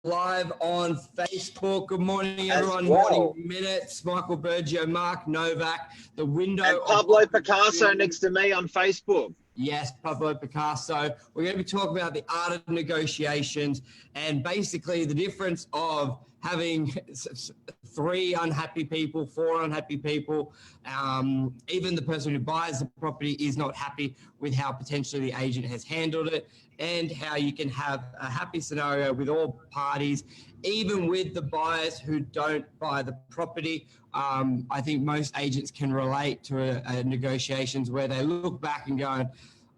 live on Facebook. Good morning, As everyone. well. Morning Minutes. Michael Bergio, Mark Novak. The window. And Pablo Picasso next to me on Facebook. Yes, Pablo Picasso. We're going to be talking about the art of negotiations and basically the difference of having three unhappy people, four unhappy people. Even the person who buys the property is not happy with how potentially the agent has handled it, and how you can have a happy scenario with all parties, even with the buyers who don't buy the property. I think most agents can relate to a negotiations where they look back and go,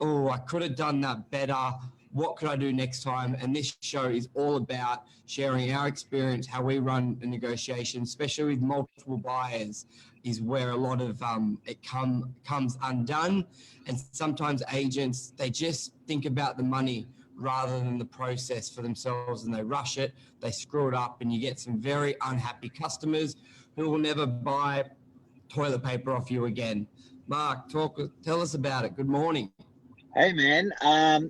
oh, I could have done that better. What could I do next time? And this show is all about sharing our experience, how we run a negotiation, especially with multiple buyers, is where a lot of it comes undone. And sometimes agents, they just think about the money rather than the process for themselves, and they rush it, they screw it up, and you get some very unhappy customers who will never buy toilet paper off you again. Mark, tell us about it. Good morning. Hey man,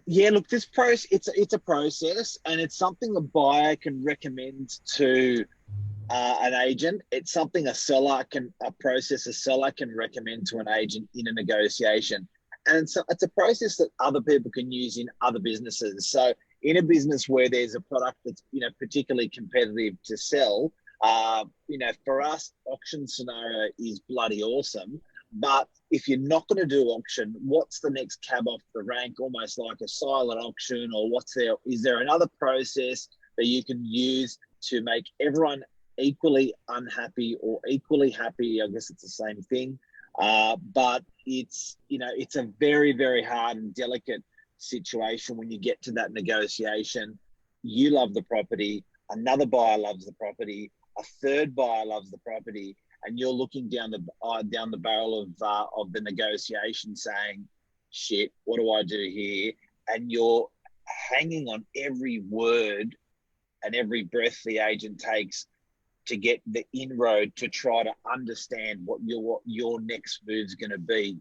look, this process, it's a process, and it's something a buyer can recommend to an agent. It's something a seller can recommend to an agent in a negotiation, and so it's a process that other people can use in other businesses. So in a business where there's a product that's particularly competitive to sell, for us, auction scenario is bloody awesome. But if you're not going to do auction, what's the next cab off the rank? Almost like a silent auction, or is there another process that you can use to make everyone equally unhappy or equally happy? I guess it's the same thing. But it's a very, very hard and delicate situation when you get to that negotiation. You love the property, another buyer loves the property, a third buyer loves the property, and you're looking down the barrel of the negotiation saying, shit, what do I do here? And you're hanging on every word and every breath the agent takes to get the inroad to try to understand what your next move's going to be.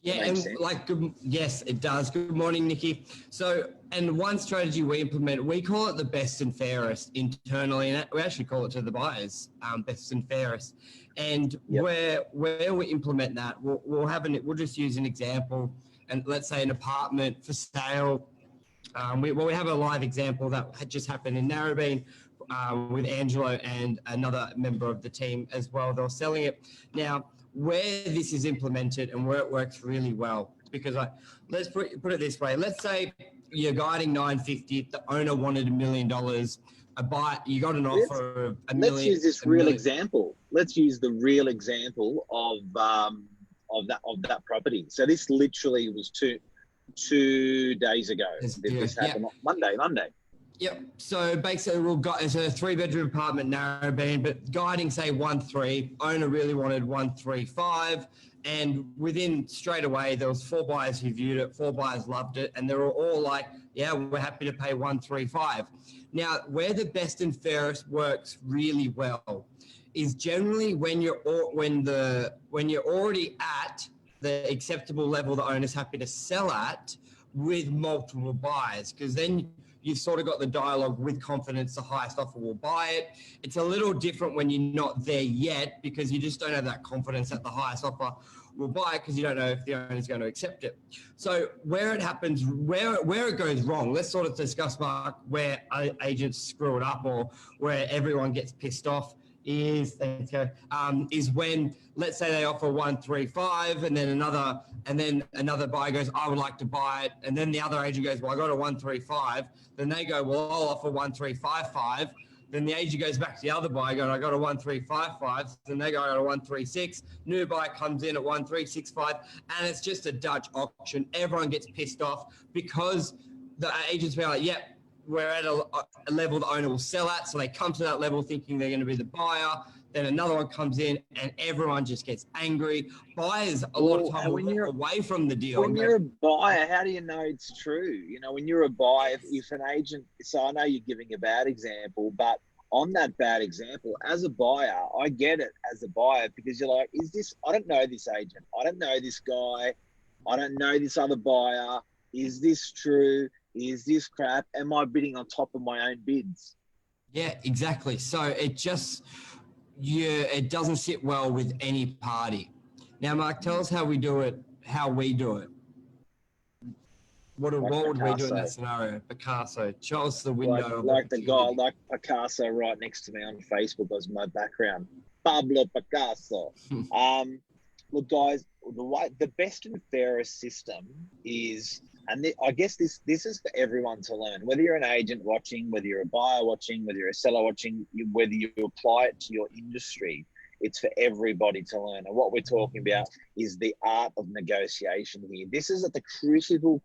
Yeah, and yes, it does. Good morning, Nikki. So, and one strategy we implement, we call it the best and fairest internally, and we actually call it to the buyers, best and fairest. And where we implement that, we'll just use an example, and let's say an apartment for sale. We have a live example that had just happened in Narrabeen with Angelo and another member of the team as well. They're selling it now. Where this is implemented and where it works really well, because let's put it this way. Let's say you're guiding 950, the owner wanted $1 million, you got an offer of $1 million. Let's use this real example. Let's use the real example of that property. So this literally was two days ago. This happened Monday. Yep. So basically, it's a 3-bedroom apartment, Narrabeen, but guiding say 1.3. Owner really wanted 1.35, and within straight away there was 4 buyers who viewed it. 4 buyers loved it, and they were all like, "Yeah, we're happy to pay 1.35." Now, where the best and fairest works really well is generally when you're already at the acceptable level the owner's happy to sell at with multiple buyers, because then you've sort of got the dialogue with confidence, the highest offer will buy it. It's a little different when you're not there yet, because you just don't have that confidence that the highest offer will buy it, because you don't know if the owner's going to accept it. So where it happens, where it goes wrong, let's sort of discuss, Mark, where agents screw it up or where everyone gets pissed off is when, let's say they offer 1.35 and then another buyer goes, I would like to buy it, and then the other agent goes, well, I got a 1.35. Then they go, well, I'll offer 1.355. Then the agent goes back to the other buyer going, I got a 1.355. Then they go, I got a 1.36. New buyer comes in at 1.365, and it's just a Dutch auction. Everyone gets pissed off because the agents be like, yep, we're at a level the owner will sell at. So they come to that level thinking they're going to be the buyer. Then another one comes in and everyone just gets angry. Buyers a lot of time will walk away from the deal. When you're a buyer, how do you know it's true? When you're a buyer, if an agent, so I know you're giving a bad example, but on that bad example, as a buyer, I get it as a buyer, because you're like, I don't know this agent. I don't know this guy. I don't know this other buyer. Is this true? Is this crap? Am I bidding on top of my own bids? Yeah, exactly. So it just, it doesn't sit well with any party. Now, Mark, tell us how we do it, What Like would we do in Picasso. that scenario? Picasso. Show us the Like, window of like the guy, opportunity. like Picasso right next to me on Facebook as my background. Pablo Picasso. Look, guys, the best and fairest system is, and I guess this is for everyone to learn. Whether you're an agent watching, whether you're a buyer watching, whether you're a seller watching, whether you apply it to your industry, it's for everybody to learn. And what we're talking about is the art of negotiation here. This is at the critical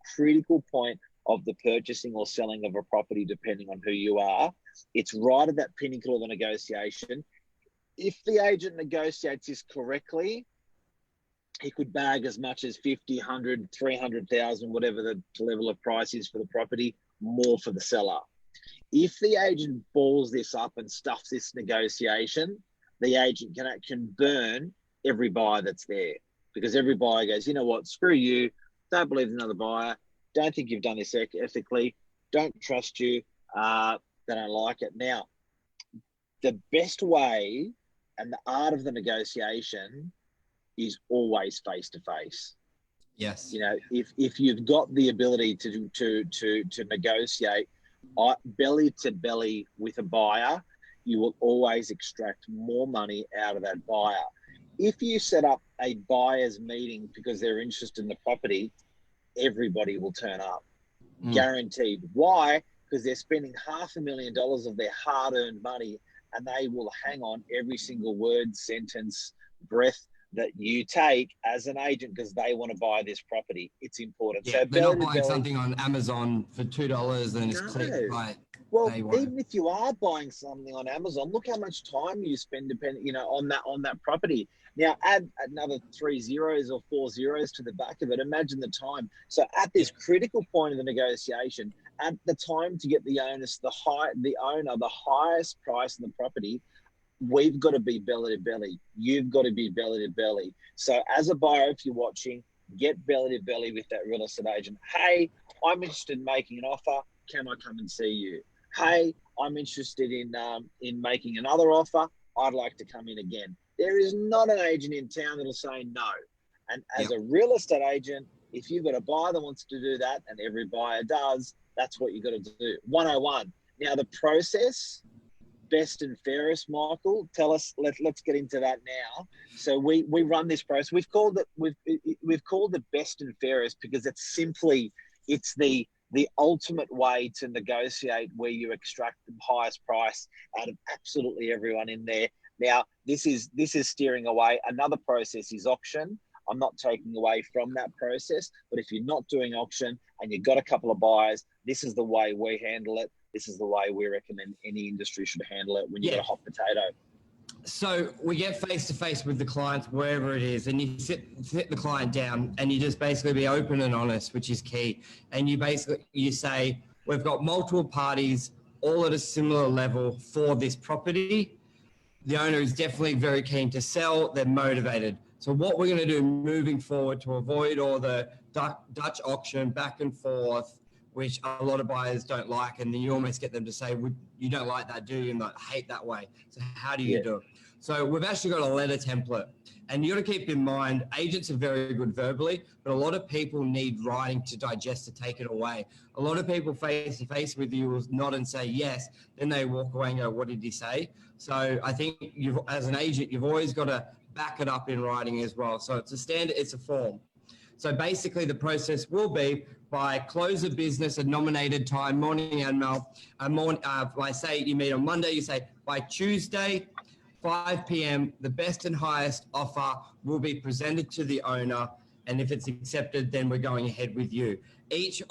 point of the purchasing or selling of a property, depending on who you are. It's right at that pinnacle of the negotiation. If the agent negotiates this correctly, he could bag as much as 50, 100, 300,000, whatever the level of price is for the property, more for the seller. If the agent balls this up and stuffs this negotiation, the agent can burn every buyer that's there, because every buyer goes, you know what, screw you, don't believe another buyer, don't think you've done this ethically, don't trust you, they don't like it. Now, the best way and the art of the negotiation is always face to face. Yes. You know, if you've got the ability to negotiate belly to belly with a buyer, you will always extract more money out of that buyer. If you set up a buyer's meeting because they're interested in the property, everybody will turn up. Guaranteed. Why? Because they're spending $500,000 of their hard-earned money, and they will hang on every single word, sentence, breath that you take as an agent, because they want to buy this property. It's important. Yeah, So they're not buying something on Amazon for $2 and it's clicked by. Well, even if you are buying something on Amazon, look how much time you spend on that property. Now add another 3 zeros or 4 zeros to the back of it. Imagine the time. So at this critical point of the negotiation, at the time to get the owner the highest price in the property, we've got to be belly to belly. You've got to be belly to belly. So as a buyer, if you're watching, get belly to belly with that real estate agent. Hey, I'm interested in making an offer. Can I come and see you? Hey, I'm interested in making another offer. I'd like to come in again. There is not an agent in town that'll say no. And as a real estate agent, if you've got a buyer that wants to do that, and every buyer does, that's what you've got to do. 101. Now, the process, best and fairest, Michael, tell us, let's get into that now. So we run this process. We've called it best and fairest because it's the ultimate way to negotiate, where you extract the highest price out of absolutely everyone in there. Now, this is steering away. Another process is auction. I'm not taking away from that process, but if you're not doing auction and you've got a couple of buyers, this is the way we handle it. This is the way we recommend any industry should handle it when you've got a hot potato. So we get face to face with the clients wherever it is, and you sit the client down and you just basically be open and honest, which is key. And you say, we've got multiple parties all at a similar level for this property. The owner is definitely very keen to sell. They're motivated. So what we're going to do moving forward to avoid all the Dutch auction back and forth, which a lot of buyers don't like, and then you almost get them to say, you don't like that, do you? And I hate that way. So how do you do it? So we've actually got a letter template, and you got to keep in mind, agents are very good verbally, but a lot of people need writing to digest, to take it away. A lot of people face to face with you will nod and say yes, then they walk away and go, what did he say? So I think as an agent, you've always got to back it up in writing as well. So it's a standard, it's a form. So basically the process will be by close of business, a nominated time, morning and mail. I say you meet on Monday, you say by Tuesday, 5 p.m., the best and highest offer will be presented to the owner. And if it's accepted, then we're going ahead with you. Each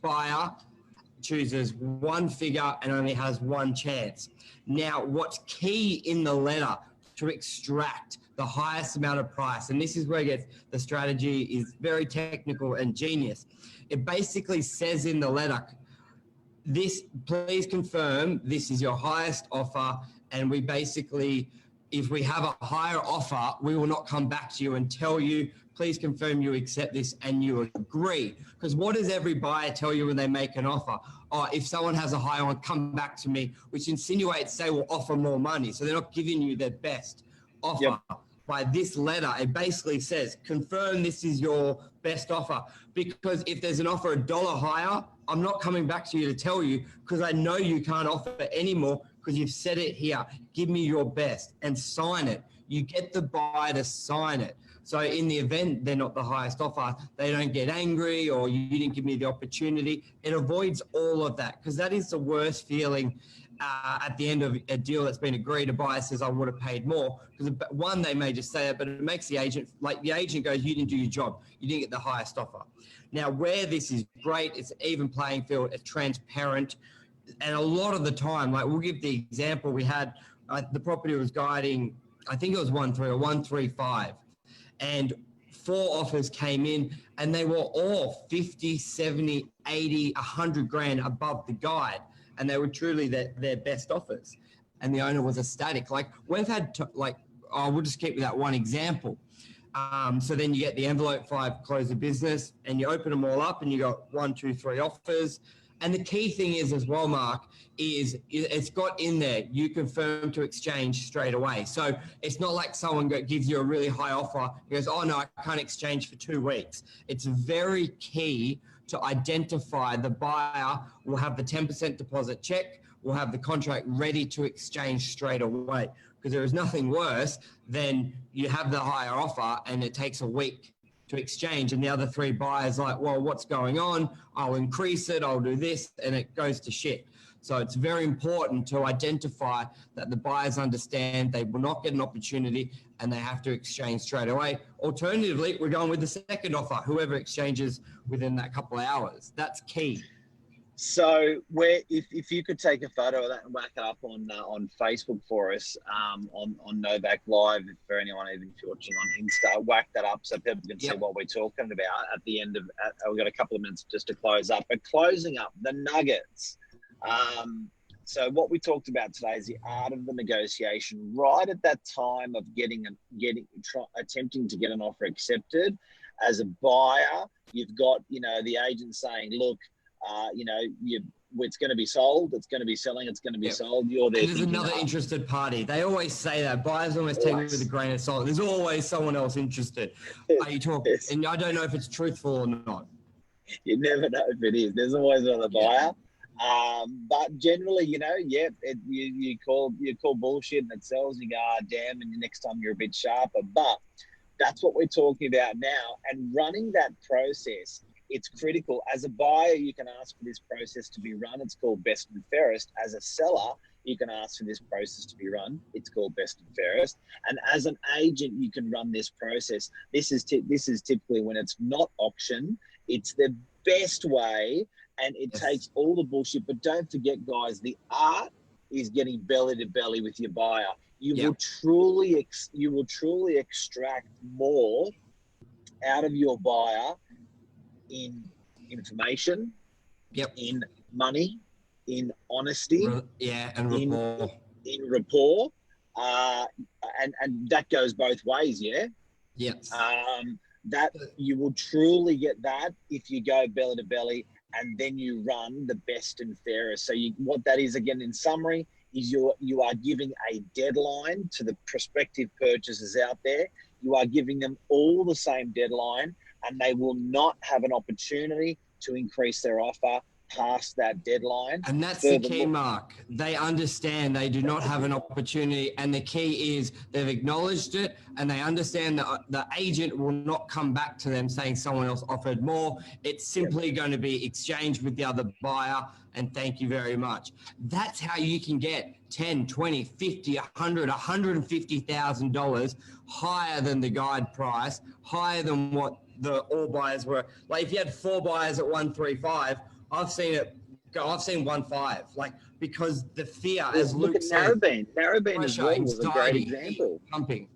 buyer chooses one figure and only has one chance. Now, what's key in the letter to extract the highest amount of price, and this is where the strategy is very technical and genius. It basically says in the letter, please confirm this is your highest offer, and we basically if we have a higher offer, we will not come back to you and tell you, please confirm you accept this and you agree. Because what does every buyer tell you when they make an offer? Oh, if someone has a higher one, come back to me, which insinuates they will offer more money. So they're not giving you their best offer. Yep. By this letter, it basically says, confirm this is your best offer. Because if there's an offer $1 higher, I'm not coming back to you to tell you, because I know you can't offer any more because you've said it here. Give me your best and sign it. You get the buyer to sign it. So in the event they're not the highest offer, they don't get angry or you didn't give me the opportunity. It avoids all of that, because that is the worst feeling at the end of a deal that's been agreed. A buyer says, I would have paid more. Because one, they may just say it, but it makes the agent, like the agent goes, you didn't do your job. You didn't get the highest offer. Now, where this is great, it's an even playing field, it's transparent. And a lot of the time, like we'll give the example, we had the property was guiding, I think it was 1.3 or 1.35. And 4 offers came in and they were all 50, 70, 80, 100 grand above the guide. And they were truly their best offers. And the owner was ecstatic. Like we've had, we'll just keep with that one example. So then you get the envelope 5 close of business and you open them all up and you got 1, 2, 3 offers. And the key thing is as well, Mark, is it's got in there, you confirm to exchange straight away. So it's not like someone gives you a really high offer. He goes, oh no, I can't exchange for 2 weeks. It's very key to identify the buyer will have the 10% deposit check, will have the contract ready to exchange straight away. Because there is nothing worse than you have the higher offer and it takes a week to exchange and the other 3 buyers like, well, what's going on? I'll increase it, I'll do this, and it goes to shit. So it's very important to identify that the buyers understand they will not get an opportunity and they have to exchange straight away. Alternatively, we're going with the second offer, whoever exchanges within that couple of hours. That's key. So if you could take a photo of that and whack it up on Facebook for us, on Novak Live, for anyone even if you're watching on Insta, whack that up so people can see what we're talking about at the end of, we've got a couple of minutes just to close up, but closing up the nuggets. So what we talked about today is the art of the negotiation, right at that time of attempting to get an offer accepted. As a buyer, you've got, the agent saying, look, it's going to be sold, it's going to be selling, it's going to be sold. You're there. And there's another interested party. They always say that. Buyers always take it with a grain of salt. There's always someone else interested. Are you talking? Yes. And I don't know if it's truthful or not. You never know if it is. There's always another buyer. But generally, you call bullshit and it sells. You go, damn, and the next time you're a bit sharper. But that's what we're talking about now. And running that process, it's critical. As a buyer, you can ask for this process to be run. It's called best and fairest. As a seller, you can ask for this process to be run. It's called best and fairest. And as an agent, you can run this process. This is typically when it's not auction. It's the best way, and it takes all the bullshit. But don't forget, guys, the art is getting belly to belly with your buyer. You will truly extract more out of your buyer in information, in money, in honesty, and rapport. In rapport, and that goes both ways. Yes. That you will truly get that if you go belly to belly, and then you run the best and fairest. So what that is, again, in summary, is you are giving a deadline to the prospective purchasers out there. You are giving them all the same deadline, and they will not have an opportunity to increase their offer past that deadline. And that's the key, Mark. They understand they do not have an opportunity, and the key is they've acknowledged it, and they understand that the agent will not come back to them saying someone else offered more. It's simply going to be exchanged with the other buyer, and thank you very much. That's how you can get 10, 20, 50, 100, $150,000 higher than the guide price, higher than what the all buyers were. Like if you had 4 buyers at 135, I've seen 1.5, like, because the fear, as Luke said, Narrabeen as well was a great example. Pumping.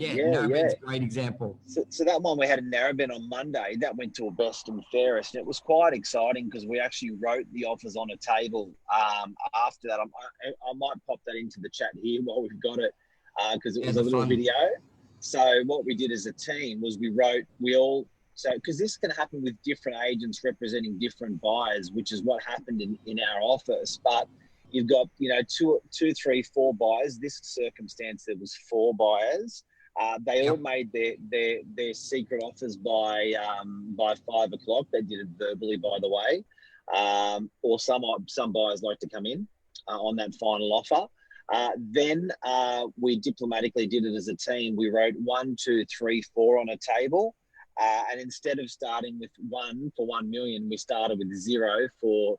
Narrabeen's a great example. So that one we had in Narrabeen on Monday, that went to a best and fairest. And it was quite exciting because we actually wrote the offers on a table. After that, I might pop that into the chat here while we've got it. because it Yeah, was the a little fun. video. So what we did as a team was because this can happen with different agents representing different buyers, which is what happened in our office. But you've got, two, three, four buyers. This circumstance, there was four buyers. They all Yep. made their secret offers by 5 o'clock. They did it verbally, by the way. Or some buyers like to come in on that final offer. Then we diplomatically did it as a team. We wrote 1, 2, 3, 4 on a table. And instead of starting with 1 for 1 million, we started with 0 for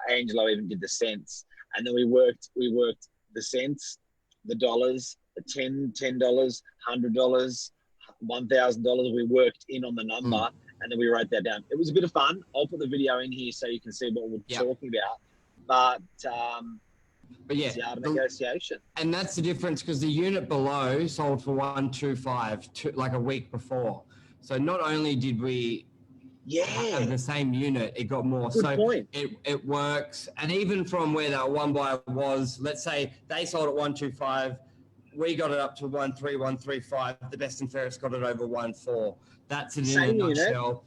Angelo even did the cents. And then we worked the cents, the dollars, the $10, $100, $1,000. We worked in on the number and then we wrote that down. It was a bit of fun. I'll put the video in here so you can see what we're talking about. But yeah, it's the art of negotiation. And that's the difference, because the unit below sold for 125 like a week before. So not only did we have the same unit, it got more. Good point. It works. And even from where that one buyer was, let's say they sold at 125, we got it up to 1.3, 1.35. The best and fairest got it over 1.4. That's it in a nutshell.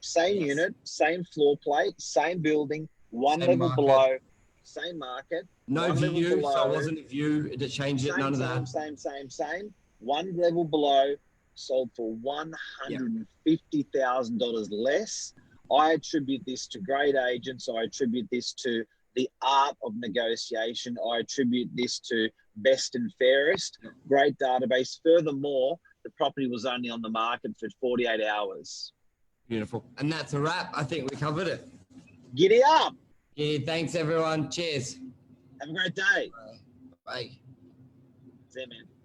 Same unit, same floor plate, same building, one level below, same market. No view, so it wasn't a view to change it, none of that. Same. One level below, sold for $150,000 less. I attribute this to great agents. I attribute this to the art of negotiation. I attribute this to best and fairest, great database. Furthermore, the property was only on the market for 48 hours. Beautiful. And that's a wrap. I think we covered it. Giddy up. Yeah, thanks everyone. Cheers. Have a great day. Bye. See you, man.